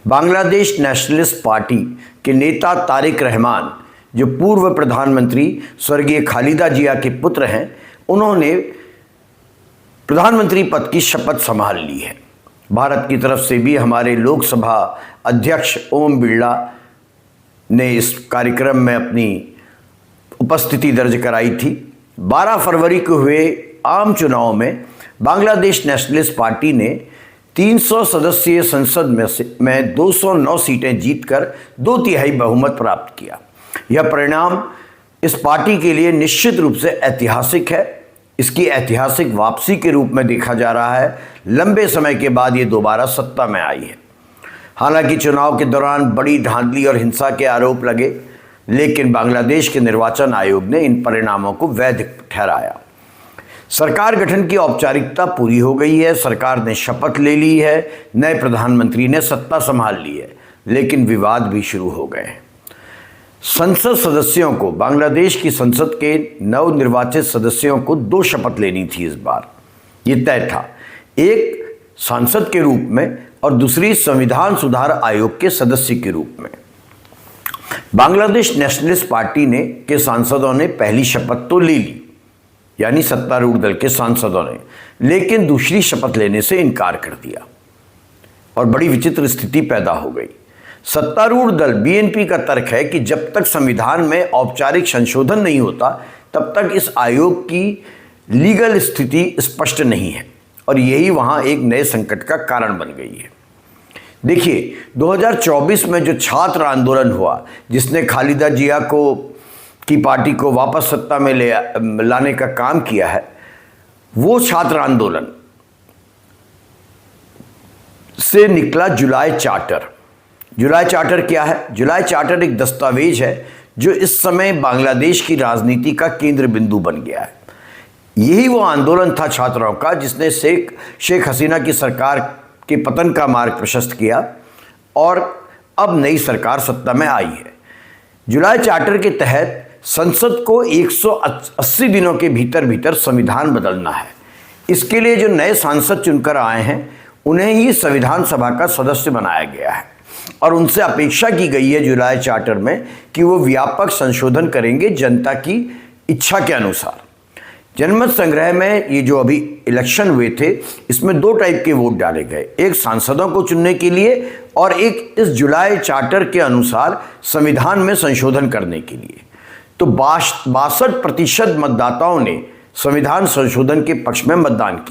Bangladesh nationalist party के नेता तारिक रहमान, जो पूर्व प्रधानमंत्री स्वर्गीय खालिदा जिया के पुत्र हैं, उन्होंने प्रधानमंत्री पद की शपथ संभाल ली है। भारत की तरफ से भी हमारे लोकसभा अध्यक्ष ओम बिरला ने इस कार्यक्रम में अपनी उपस्थिति दर्ज कराई थी। 12 फरवरी को हुए आम चुनाव में बांग्लादेश नेशनलिस्ट पार्टी ने 300 सदस्यीय संसद में 209 सीटें जीतकर 2/3 बहुमत प्राप्त किया। यह परिणाम इस पार्टी के लिए निश्चित रूप से ऐतिहासिक है। इसकी ऐतिहासिक वापसी के रूप में देखा जा रहा है। लंबे समय के बाद ये दोबारा सत्ता में आई है। हालांकि चुनाव के दौरान बड़ी धांधली और हिंसा के आरोप लगे, लेकिन बांग्लादेश के निर्वाचन आयोग ने इन परिणामों को वैध ठहराया। सरकार गठन की औपचारिकता पूरी हो गई है। सरकार ने शपथ ले ली है। नए प्रधानमंत्री ने सत्ता संभाल ली है, लेकिन विवाद भी शुरू हो गए हैं। संसद सदस्यों को, बांग्लादेश की संसद के नवनिर्वाचित सदस्यों को 2 शपथ लेनी थी। इस बार ये तय था, एक सांसद के रूप में और दूसरी संविधान सुधार आयोग के सदस्य के रूप में। बांग्लादेश नेशनलिस्ट पार्टी के सांसदों ने पहली शपथ तो ले ली, यानी सत्तारूढ़ दल के सांसदों ने, लेकिन दूसरी शपथ लेने से इनकार कर दिया और बड़ी विचित्र स्थिति पैदा हो गई। सत्तारूढ़ दल बीएनपी का तर्क है कि जब तक संविधान में औपचारिक संशोधन नहीं होता, तब तक इस आयोग की लीगल स्थिति स्पष्ट नहीं है और यही वहां एक नए संकट का कारण बन गई है। देखिए, 2024 में जो छात्र आंदोलन हुआ, जिसने खालिदा जिया की पार्टी को वापस सत्ता में लाने का काम किया है, वो छात्र आंदोलन से निकला जुलाई चार्टर। जुलाई चार्टर क्या है? जुलाई चार्टर एक दस्तावेज है जो इस समय बांग्लादेश की राजनीति का केंद्र बिंदु बन गया है। यही वो आंदोलन था छात्रों का जिसने शेख हसीना की सरकार के पतन का मार्ग प्रशस्त किया और अब नई सरकार सत्ता में आई है। जुलाई चार्टर के तहत संसद को 180 दिनों के भीतर संविधान बदलना है। इसके लिए जो नए सांसद चुनकर आए हैं, उन्हें ही संविधान सभा का सदस्य बनाया गया है और उनसे अपेक्षा की गई है जुलाई चार्टर में कि वो व्यापक संशोधन करेंगे जनता की इच्छा के अनुसार। जनमत संग्रह में ये जो अभी इलेक्शन हुए थे, इसमें 2 टाइप के वोट डाले गए, एक सांसदों को चुनने के लिए और एक इस जुलाई चार्टर के अनुसार संविधान में संशोधन करने के लिए। तो 62% मतदाताओं ने संविधान संशोधन के पक्ष में मतदान किया।